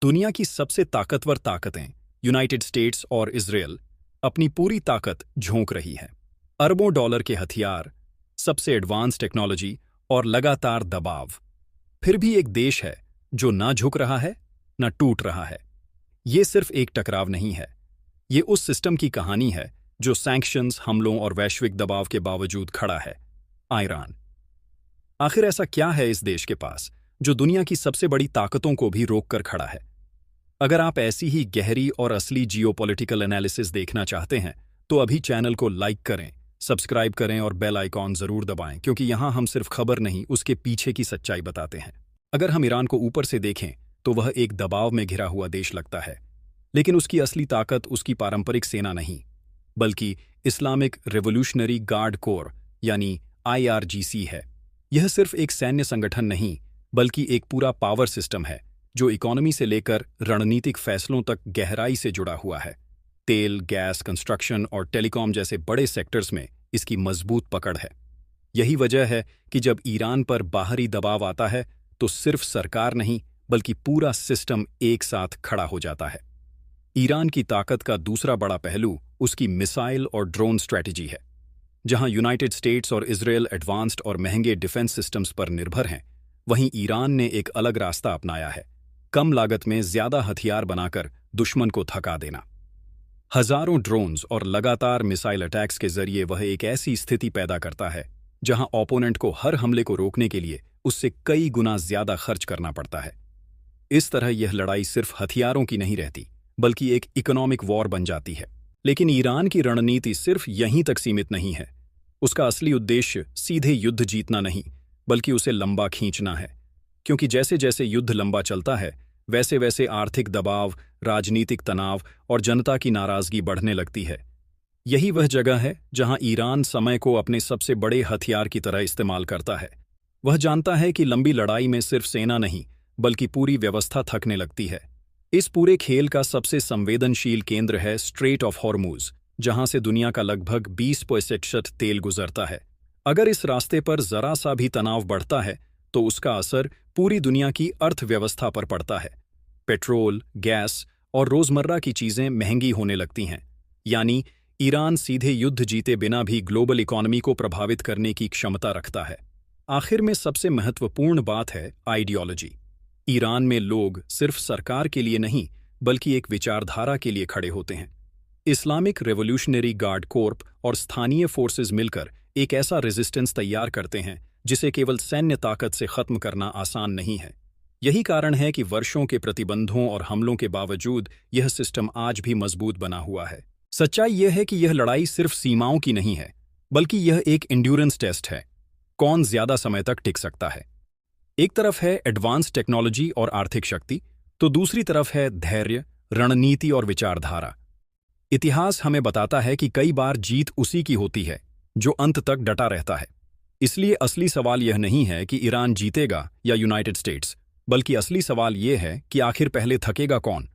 दुनिया की सबसे ताकतवर ताकतें यूनाइटेड स्टेट्स और इजराइल अपनी पूरी ताकत झोंक रही है। अरबों डॉलर के हथियार, सबसे एडवांस टेक्नोलॉजी और लगातार दबाव। फिर भी एक देश है जो ना झुक रहा है, ना टूट रहा है। ये सिर्फ एक टकराव नहीं है, ये उस सिस्टम की कहानी है जो सैंक्शंस, हमलों और वैश्विक दबाव के बावजूद खड़ा है। ईरान। आखिर ऐसा क्या है इस देश के पास जो दुनिया की सबसे बड़ी ताकतों को भी रोककर खड़ा है? अगर आप ऐसी ही गहरी और असली जियोपॉलिटिकल एनालिसिस देखना चाहते हैं तो अभी चैनल को लाइक करें, सब्सक्राइब करें और बेल आइकॉन जरूर दबाएं, क्योंकि यहां हम सिर्फ खबर नहीं, उसके पीछे की सच्चाई बताते हैं। अगर हम ईरान को ऊपर से देखें तो वह एक दबाव में घिरा हुआ देश लगता है, लेकिन उसकी असली ताकत उसकी पारंपरिक सेना नहीं, बल्कि इस्लामिक रिवोल्यूशनरी गार्ड कोर यानी IRGC है। यह सिर्फ एक सैन्य संगठन नहीं, बल्कि एक पूरा पावर सिस्टम है जो इकोनॉमी से लेकर रणनीतिक फैसलों तक गहराई से जुड़ा हुआ है। तेल, गैस, कंस्ट्रक्शन और टेलीकॉम जैसे बड़े सेक्टर्स में इसकी मजबूत पकड़ है। यही वजह है कि जब ईरान पर बाहरी दबाव आता है तो सिर्फ सरकार नहीं, बल्कि पूरा सिस्टम एक साथ खड़ा हो जाता है। ईरान की ताकत का दूसरा बड़ा पहलू उसकी मिसाइल और ड्रोन स्ट्रैटेजी है। जहां यूनाइटेड स्टेट्स और इजराइल एडवांस्ड और महंगे डिफेंस सिस्टम्स पर निर्भर हैं, वहीं ईरान ने एक अलग रास्ता अपनाया है, कम लागत में ज्यादा हथियार बनाकर दुश्मन को थका देना। हजारों ड्रोन्स और लगातार मिसाइल अटैक्स के जरिए वह एक ऐसी स्थिति पैदा करता है जहां ओपोनेंट को हर हमले को रोकने के लिए उससे कई गुना ज्यादा खर्च करना पड़ता है। इस तरह यह लड़ाई सिर्फ हथियारों की नहीं रहती, बल्कि एक इकोनॉमिक वॉर बन जाती है। लेकिन ईरान की रणनीति सिर्फ यहीं तक सीमित नहीं है। उसका असली उद्देश्य सीधे युद्ध जीतना नहीं, बल्कि उसे लंबा खींचना है, क्योंकि जैसे जैसे युद्ध लंबा चलता है वैसे वैसे आर्थिक दबाव, राजनीतिक तनाव और जनता की नाराजगी बढ़ने लगती है। यही वह जगह है जहां ईरान समय को अपने सबसे बड़े हथियार की तरह इस्तेमाल करता है। वह जानता है कि लंबी लड़ाई में सिर्फ सेना नहीं, बल्कि पूरी व्यवस्था थकने लगती है। इस पूरे खेल का सबसे संवेदनशील केंद्र है स्ट्रेट ऑफ हॉर्मुज, जहां से दुनिया का लगभग 20% तेल गुजरता है। अगर इस रास्ते पर जरा सा भी तनाव बढ़ता है तो उसका असर पूरी दुनिया की अर्थव्यवस्था पर पड़ता है। पेट्रोल, गैस और रोजमर्रा की चीजें महंगी होने लगती हैं। यानी ईरान सीधे युद्ध जीते बिना भी ग्लोबल इकोनॉमी को प्रभावित करने की क्षमता रखता है। आखिर में सबसे महत्वपूर्ण बात है आइडियोलॉजी। ईरान में लोग सिर्फ सरकार के लिए नहीं, बल्कि एक विचारधारा के लिए खड़े होते हैं। इस्लामिक रिवोल्यूशनरी गार्ड कोर्प और स्थानीय फोर्सेस मिलकर एक ऐसा रेजिस्टेंस तैयार करते हैं जिसे केवल सैन्य ताकत से खत्म करना आसान नहीं है। यही कारण है कि वर्षों के प्रतिबंधों और हमलों के बावजूद यह सिस्टम आज भी मजबूत बना हुआ है। सच्चाई यह है कि यह लड़ाई सिर्फ सीमाओं की नहीं है, बल्कि यह एक एंड्योरेंस टेस्ट है। कौन ज्यादा समय तक टिक सकता है? एक तरफ है एडवांस टेक्नोलॉजी और आर्थिक शक्ति, तो दूसरी तरफ है धैर्य, रणनीति और विचारधारा। इतिहास हमें बताता है कि कई बार जीत उसी की होती है जो अंत तक डटा रहता है। इसलिए असली सवाल यह नहीं है कि ईरान जीतेगा या यूनाइटेड स्टेट्स, बल्कि असली सवाल यह है कि आखिर पहले थकेगा कौन।